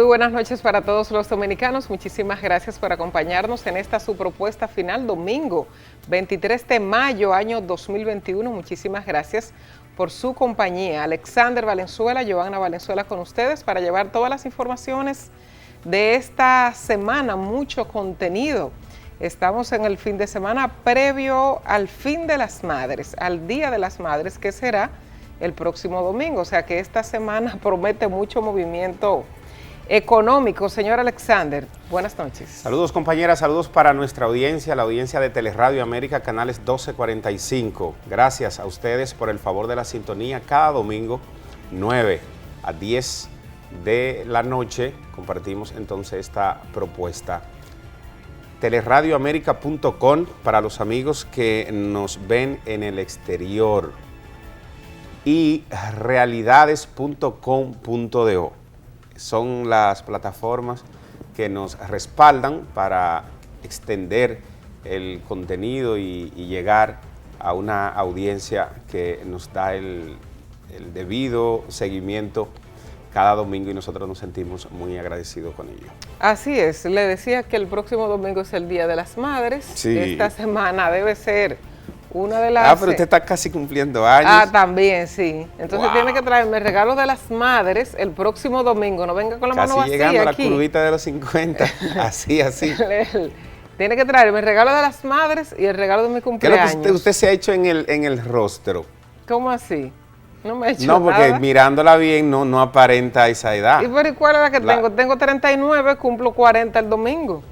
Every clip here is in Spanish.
buenas noches para todos los dominicanos. Muchísimas gracias por acompañarnos en esta su propuesta final, domingo 23 de mayo, año 2021. Muchísimas gracias por su compañía. Alexander Valenzuela, Johanna Valenzuela con ustedes para llevar todas las informaciones de esta semana, mucho contenido. Estamos en el fin de semana previo al fin de las madres, al Día de las Madres, que será el próximo domingo. O sea que esta semana promete mucho movimiento económico. Señor Alexander, buenas noches. Saludos compañeras, saludos para nuestra audiencia, la audiencia de Teleradio América, canales 1245. Gracias a ustedes por el favor de la sintonía. Cada domingo, 9 a 10 de la noche, compartimos entonces esta propuesta. Teleradioamerica.com para los amigos que nos ven en el exterior y realidades.com.do. Son las plataformas que nos respaldan para extender el contenido y llegar a una audiencia que nos da el debido seguimiento cada domingo y nosotros nos sentimos muy agradecidos con ello. Así es, le decía que el próximo domingo es el Día de las Madres. Sí. Esta semana debe ser una de las... pero usted está casi cumpliendo años. También, sí. Entonces tiene que traerme el regalo de las madres el próximo domingo. No venga con la mano vacía llegando a aquí. la curvita de los 50. Así. Tiene que traerme el regalo de las madres y el regalo de mi cumpleaños. ¿Qué es lo que usted se ha hecho en el rostro? ¿Cómo así? No me he hecho No, porque nada. Mirándola bien no aparenta esa edad. ¿Y cuál es la que tengo? Tengo 39, cumplo 40 el domingo.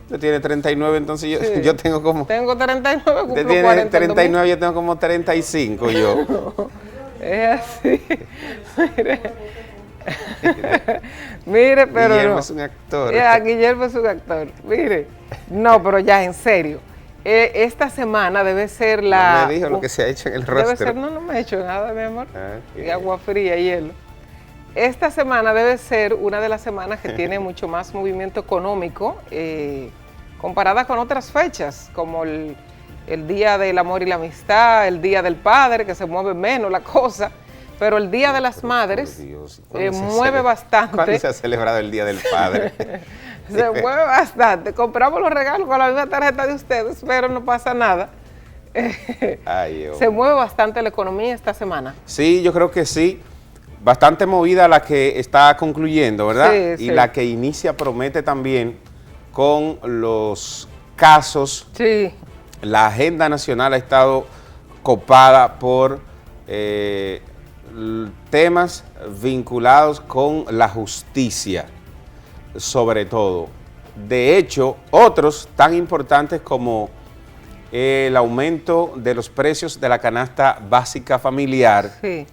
Usted tiene 39, entonces Sí. yo tengo como... Tengo 39, cumplo Usted tiene 40 el 39, yo tengo como 35 yo. Es así. Mire, pero Guillermo no. es un actor. Guillermo es un actor. Mire, no, pero ya, en serio. Esta semana debe ser la... No me dijo lo que se ha hecho en el rostro. Debe ser, no me he hecho nada, mi amor. Okay. Y agua fría, hielo. Esta semana debe ser una de las semanas que tiene mucho más movimiento económico comparada con otras fechas, como el Día del Amor y la Amistad, el Día del Padre, que se mueve menos la cosa, pero el Día de las Madres mueve bastante. ¿Cuándo se ha celebrado el Día del Padre? Se mueve bastante. Compramos los regalos con la misma tarjeta de ustedes, pero no pasa nada. Se mueve bastante la economía esta semana. Sí, yo creo que sí. Bastante movida la que está concluyendo, ¿verdad? Sí, y la que inicia promete también con los casos. Sí. La agenda nacional ha estado copada por temas vinculados con la justicia, sobre todo. De hecho, otros tan importantes como el aumento de los precios de la canasta básica familiar, Sí.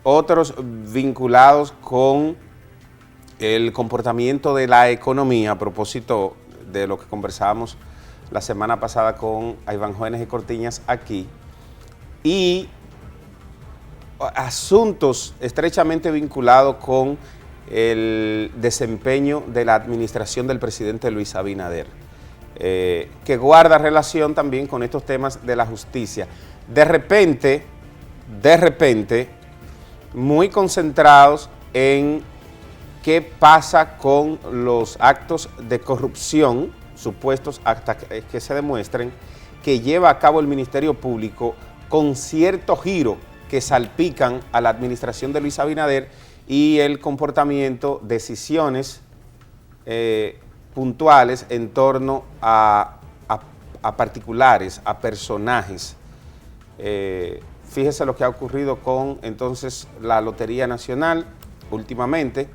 Otros vinculados con el comportamiento de la economía, a propósito de lo que conversábamos la semana pasada con Iván Jóvenes y Cortiñas aquí, y asuntos estrechamente vinculados con el desempeño de la administración del presidente Luis Abinader, que guarda relación también con estos temas de la justicia. De repente, muy concentrados en qué pasa con los actos de corrupción, supuestos hasta que se demuestren, que lleva a cabo el Ministerio Público con cierto giro que salpican a la administración de Luis Abinader y el comportamiento, decisiones puntuales en torno a particulares, a personajes. Fíjese lo que ha ocurrido con entonces la Lotería Nacional últimamente.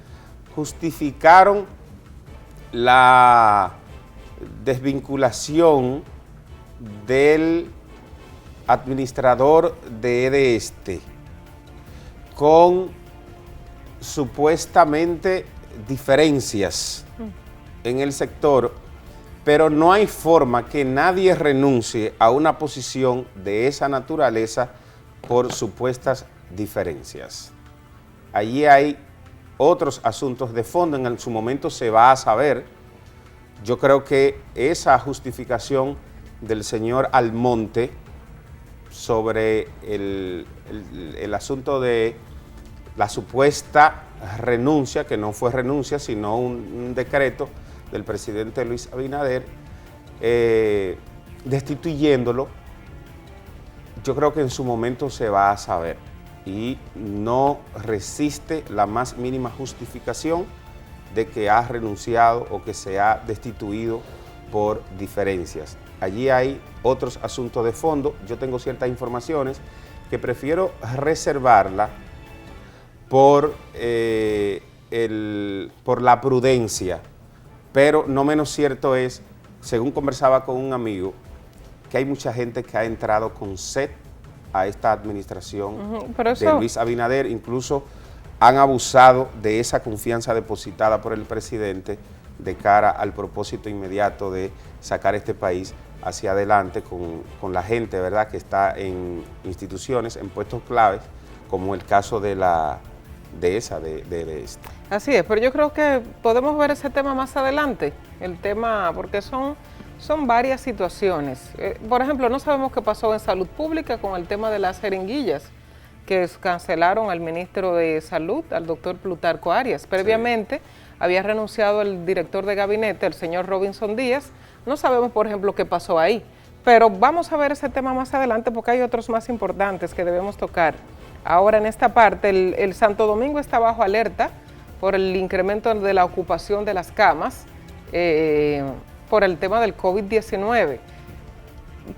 Justificaron la desvinculación del administrador de EDESTE con supuestamente diferencias en el sector, pero no hay forma que nadie renuncie a una posición de esa naturaleza por supuestas diferencias. Allí hay otros asuntos de fondo, en su momento se va a saber. Yo creo que esa justificación del señor Almonte sobre el asunto de la supuesta renuncia, que no fue renuncia, sino un decreto del presidente Luis Abinader, destituyéndolo. Yo creo que en su momento se va a saber y no resiste la más mínima justificación de que ha renunciado o que se ha destituido por diferencias. Allí hay otros asuntos de fondo. Yo tengo ciertas informaciones que prefiero reservarla por la prudencia, pero no menos cierto es, según conversaba con un amigo, que hay mucha gente que ha entrado con sed a esta administración de Luis Abinader, incluso han abusado de esa confianza depositada por el presidente de cara al propósito inmediato de sacar este país hacia adelante con la gente, ¿verdad?, que está en instituciones, en puestos claves, como el caso de esta. Así es, pero yo creo que podemos ver ese tema más adelante, el tema, porque son varias situaciones. Por ejemplo, no sabemos qué pasó en Salud Pública con el tema de las jeringuillas, que cancelaron al ministro de Salud, al doctor Plutarco Arias. Previamente había renunciado el director de gabinete, el señor Robinson Díaz. No sabemos, por ejemplo, qué pasó ahí, pero vamos a ver ese tema más adelante porque hay otros más importantes que debemos tocar. Ahora, en esta parte, el Santo Domingo está bajo alerta por el incremento de la ocupación de las camas, por el tema del COVID-19.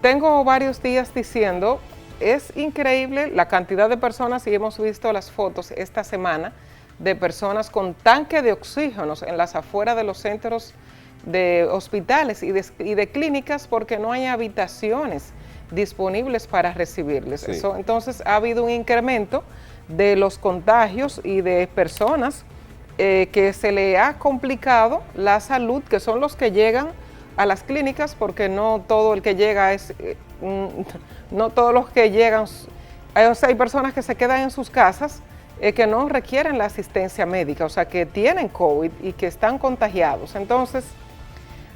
Tengo varios días diciendo, es increíble la cantidad de personas, y hemos visto las fotos esta semana, de personas con tanque de oxígenos en las afueras de los centros de hospitales y de clínicas porque no hay habitaciones disponibles para recibirles. Sí. Entonces ha habido un incremento de los contagios y de personas que se le ha complicado la salud, que son los que llegan a las clínicas, porque no todo el que llega es, no todos los que llegan, o sea, hay personas que se quedan en sus casas que no requieren la asistencia médica, o sea, que tienen COVID y que están contagiados. Entonces,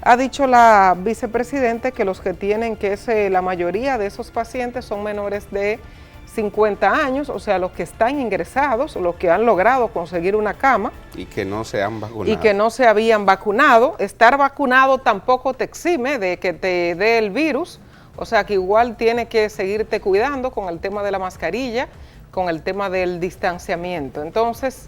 ha dicho la vicepresidenta que los que tienen, que es la mayoría de esos pacientes son menores de 50 años, o sea, los que están ingresados, los que han logrado conseguir una cama. Y que no se han vacunado. Y que no se habían vacunado. Estar vacunado tampoco te exime de que te dé el virus, o sea, que igual tienes que seguirte cuidando con el tema de la mascarilla, con el tema del distanciamiento. Entonces,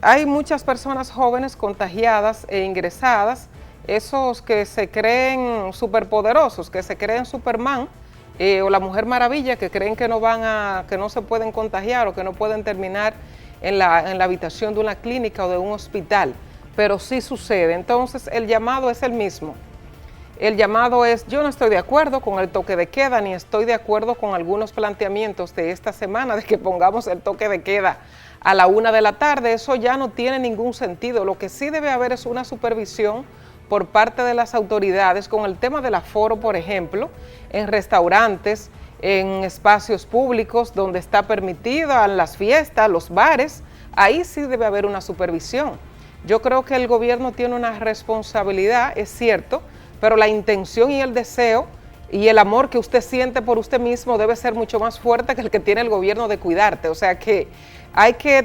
hay muchas personas jóvenes contagiadas e ingresadas, esos que se creen superpoderosos, que se creen Superman, o la Mujer Maravilla, que creen que no se pueden contagiar o que no pueden terminar en la habitación de una clínica o de un hospital, pero sí sucede. Entonces, el llamado es el mismo. El llamado es, yo no estoy de acuerdo con el toque de queda, ni estoy de acuerdo con algunos planteamientos de esta semana de que pongamos el toque de queda a la 1 de la tarde. Eso ya no tiene ningún sentido. Lo que sí debe haber es una supervisión por parte de las autoridades con el tema del aforo, por ejemplo, en restaurantes, en espacios públicos donde está permitida, en las fiestas, los bares. Ahí sí debe haber una supervisión. Yo creo que el gobierno tiene una responsabilidad, es cierto, pero la intención y el deseo y el amor que usted siente por usted mismo debe ser mucho más fuerte que el que tiene el gobierno de cuidarte. O sea que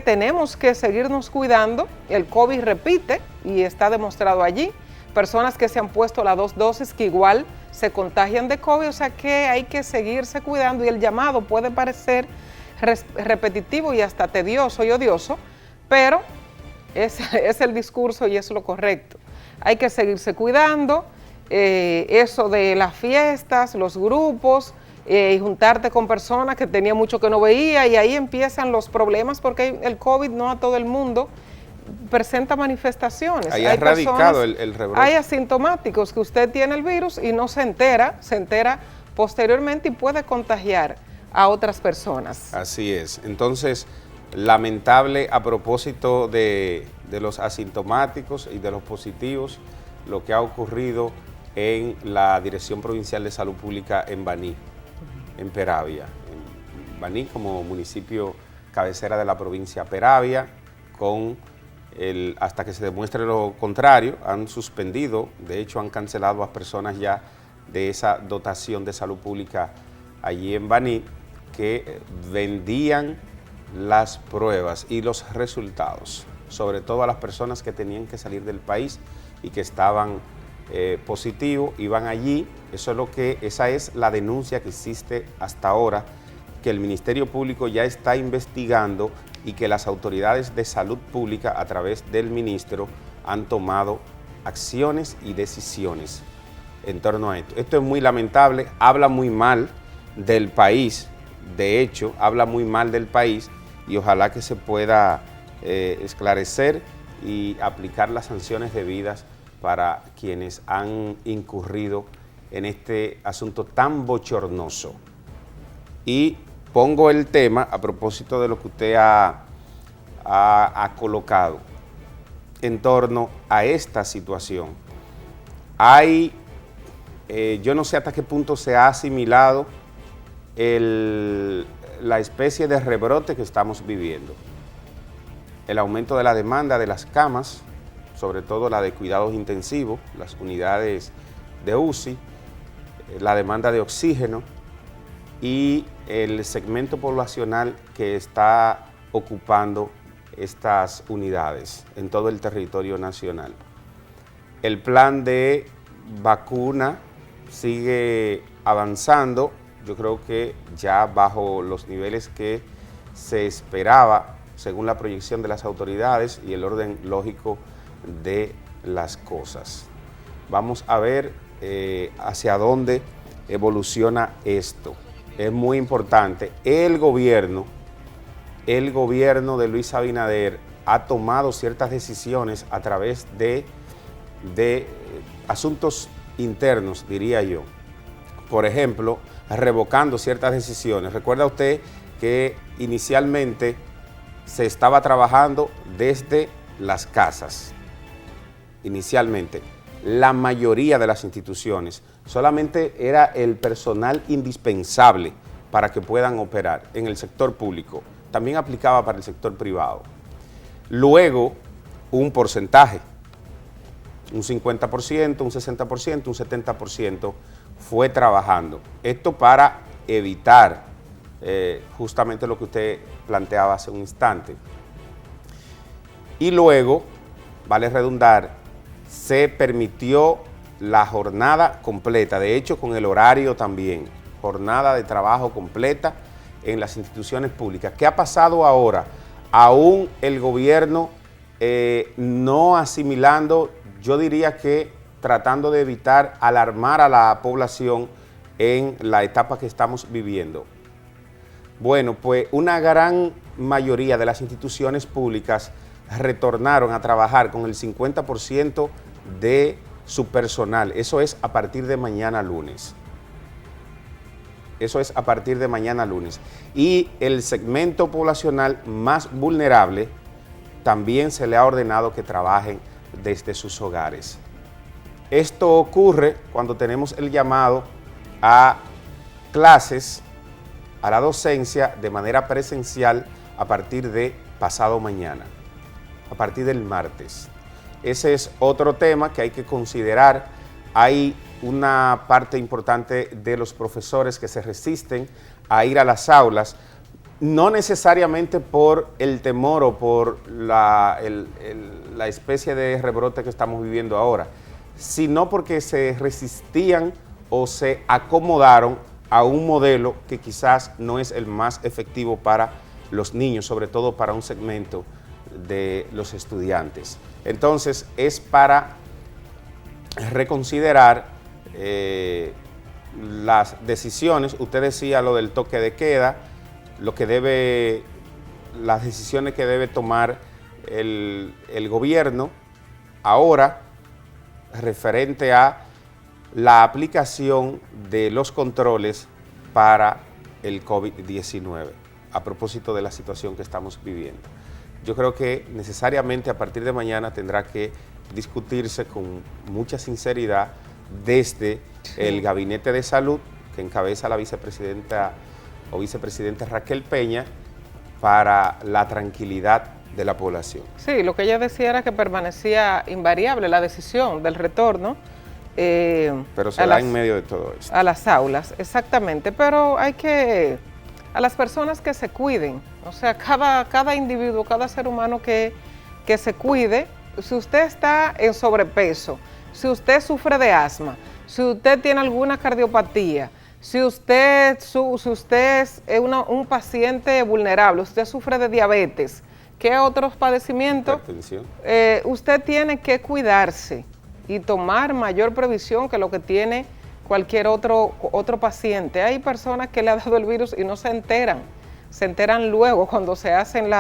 tenemos que seguirnos cuidando. El COVID repite y está demostrado allí. Personas que se han puesto las 2 dosis que igual se contagian de COVID, o sea que hay que seguirse cuidando y el llamado puede parecer repetitivo y hasta tedioso y odioso, pero es el discurso y es lo correcto. Hay que seguirse cuidando. Eso de las fiestas, los grupos, y juntarte con personas que tenía mucho que no veía, y ahí empiezan los problemas porque el COVID no a todo el mundo presenta manifestaciones. Ahí ha radicado el rebrote. Hay asintomáticos que usted tiene el virus y no se entera posteriormente y puede contagiar a otras personas. Así es. Entonces, lamentable a propósito de los asintomáticos y de los positivos, lo que ha ocurrido en la Dirección Provincial de Salud Pública en Baní, en Peravia. En Baní como municipio cabecera de la provincia Peravia, hasta que se demuestre lo contrario, han suspendido, de hecho han cancelado a personas ya de esa dotación de salud pública allí en Baní, que vendían las pruebas y los resultados, sobre todo a las personas que tenían que salir del país y que estaban positivos, iban allí. Esa es la denuncia que existe hasta ahora, que el Ministerio Público ya está investigando y que las autoridades de salud pública a través del ministro han tomado acciones y decisiones en torno a esto. Esto es muy lamentable, habla muy mal del país, de hecho, habla muy mal del país, y ojalá que se pueda esclarecer y aplicar las sanciones debidas para quienes han incurrido en este asunto tan bochornoso. Y pongo el tema a propósito de lo que usted ha colocado en torno a esta situación. Yo no sé hasta qué punto se ha asimilado la especie de rebrote que estamos viviendo. El aumento de la demanda de las camas, sobre todo la de cuidados intensivos, las unidades de UCI, la demanda de oxígeno y el segmento poblacional que está ocupando estas unidades en todo el territorio nacional. El plan de vacuna sigue avanzando, yo creo que ya bajo los niveles que se esperaba según la proyección de las autoridades y el orden lógico de las cosas. Vamos a ver hacia dónde evoluciona esto. Es muy importante. El gobierno de Luis Abinader ha tomado ciertas decisiones a través de asuntos internos, diría yo. Por ejemplo, revocando ciertas decisiones. Recuerda usted que inicialmente se estaba trabajando desde las casas. Inicialmente, la mayoría de las instituciones, solamente era el personal indispensable para que puedan operar en el sector público. También aplicaba para el sector privado. Luego, un porcentaje, un 50%, un 60%, un 70% fue trabajando. Esto para evitar justamente lo que usted planteaba hace un instante. Y luego, vale redundar, se permitió la jornada completa, de hecho con el horario también, jornada de trabajo completa en las instituciones públicas. ¿Qué ha pasado ahora? Aún el gobierno no asimilando, yo diría que tratando de evitar alarmar a la población en la etapa que estamos viviendo. Bueno, pues una gran mayoría de las instituciones públicas retornaron a trabajar con el 50% de su personal. Eso es a partir de mañana lunes. Eso es a partir de mañana lunes. Y el segmento poblacional más vulnerable también se le ha ordenado que trabajen desde sus hogares. Esto ocurre cuando tenemos el llamado a clases, a la docencia de manera presencial a partir de pasado mañana, a partir del martes. Ese es otro tema que hay que considerar. Hay una parte importante de los profesores que se resisten a ir a las aulas, no necesariamente por el temor o por la especie de rebrote que estamos viviendo ahora, sino porque se resistían o se acomodaron a un modelo que quizás no es el más efectivo para los niños, sobre todo para un segmento de los estudiantes. Entonces, es para reconsiderar las decisiones. Usted decía lo del toque de queda, las decisiones que debe tomar el gobierno ahora referente a la aplicación de los controles para el COVID-19, a propósito de la situación que estamos viviendo. Yo creo que necesariamente a partir de mañana tendrá que discutirse con mucha sinceridad desde el Gabinete de Salud, que encabeza la vicepresidenta o vicepresidenta Raquel Peña, para la tranquilidad de la población. Sí, lo que ella decía era que permanecía invariable la decisión del retorno. Pero se da en medio de todo esto. A las aulas, exactamente, pero hay que a las personas que se cuiden, o sea, cada individuo, cada ser humano que se cuide. Si usted está en sobrepeso, si usted sufre de asma, si usted tiene alguna cardiopatía, si usted es un paciente vulnerable, usted sufre de diabetes, ¿qué otros padecimientos? Usted tiene que cuidarse y tomar mayor previsión que lo que tiene cualquier otro paciente. Hay personas que le ha dado el virus y no se enteran luego cuando se hacen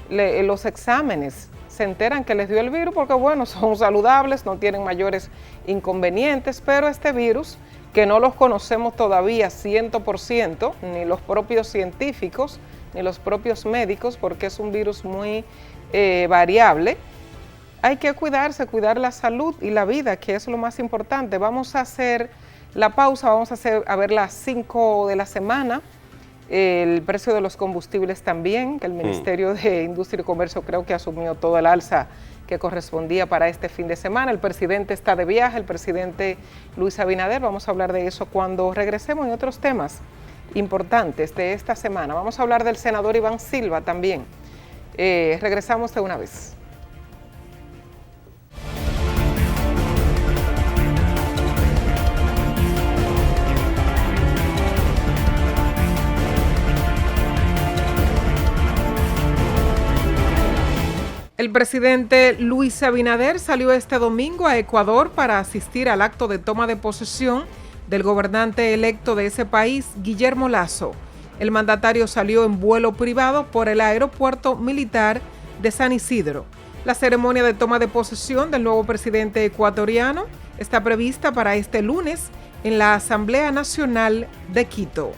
los exámenes, se enteran que les dio el virus porque bueno, son saludables, no tienen mayores inconvenientes, pero este virus, que no los conocemos todavía 100%, ni los propios científicos, ni los propios médicos, porque es un virus muy variable. Hay que cuidarse, cuidar la salud y la vida, que es lo más importante. Vamos a hacer la pausa, vamos a ver las 5 de la semana, el precio de los combustibles también, que el Ministerio de Industria y Comercio creo que asumió toda el alza que correspondía para este fin de semana. El presidente está de viaje, el presidente Luis Abinader. Vamos a hablar de eso cuando regresemos, y otros temas importantes de esta semana. Vamos a hablar del senador Iván Silva también. Regresamos de una vez. El presidente Luis Abinader salió este domingo a Ecuador para asistir al acto de toma de posesión del gobernante electo de ese país, Guillermo Lasso. El mandatario salió en vuelo privado por el aeropuerto militar de San Isidro. La ceremonia de toma de posesión del nuevo presidente ecuatoriano está prevista para este lunes en la Asamblea Nacional de Quito.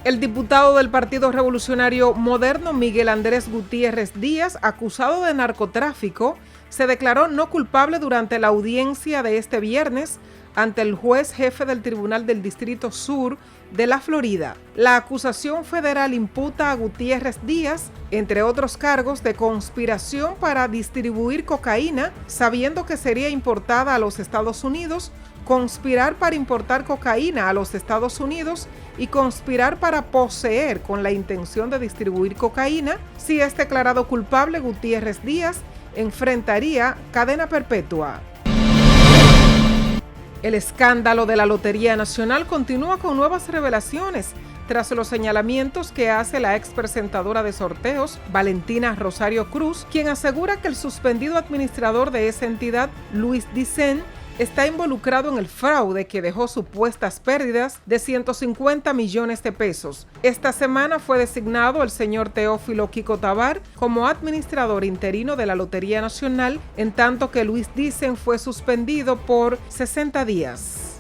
El diputado del Partido Revolucionario Moderno, Miguel Andrés Gutiérrez Díaz, acusado de narcotráfico, se declaró no culpable durante la audiencia de este viernes ante el juez jefe del Tribunal del Distrito Sur de la Florida. La acusación federal imputa a Gutiérrez Díaz, entre otros cargos, de conspiración para distribuir cocaína, sabiendo que sería importada a los Estados Unidos, conspirar para importar cocaína a los Estados Unidos y conspirar para poseer con la intención de distribuir cocaína. Si es declarado culpable, Gutiérrez Díaz enfrentaría cadena perpetua. El escándalo de la Lotería Nacional continúa con nuevas revelaciones tras los señalamientos que hace la expresentadora de sorteos, Valentina Rosario Cruz, quien asegura que el suspendido administrador de esa entidad, Luis Dicen, está involucrado en el fraude que dejó supuestas pérdidas de 150 millones de pesos. Esta semana fue designado el señor Teófilo Kiko Tabar como administrador interino de la Lotería Nacional, en tanto que Luis Dicen fue suspendido por 60 días.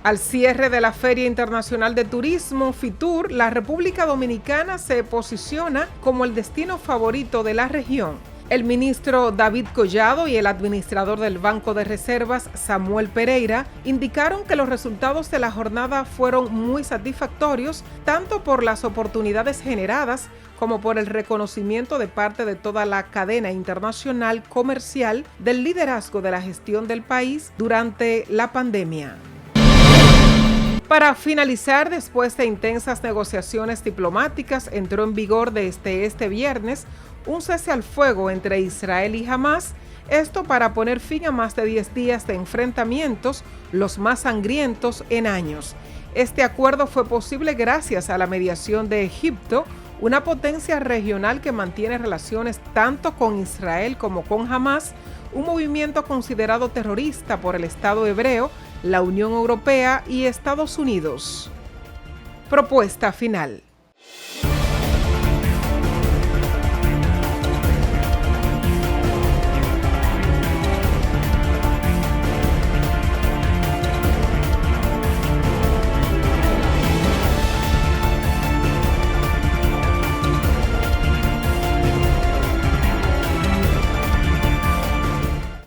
Al cierre de la Feria Internacional de Turismo, FITUR, la República Dominicana se posiciona como el destino favorito de la región. El ministro David Collado y el administrador del Banco de Reservas, Samuel Pereira, indicaron que los resultados de la jornada fueron muy satisfactorios, tanto por las oportunidades generadas como por el reconocimiento de parte de toda la cadena internacional comercial del liderazgo de la gestión del país durante la pandemia. Para finalizar, después de intensas negociaciones diplomáticas, entró en vigor desde este viernes un cese al fuego entre Israel y Hamás, esto para poner fin a más de 10 días de enfrentamientos, los más sangrientos en años. Este acuerdo fue posible gracias a la mediación de Egipto, una potencia regional que mantiene relaciones tanto con Israel como con Hamás, un movimiento considerado terrorista por el Estado hebreo, la Unión Europea y Estados Unidos. Propuesta final.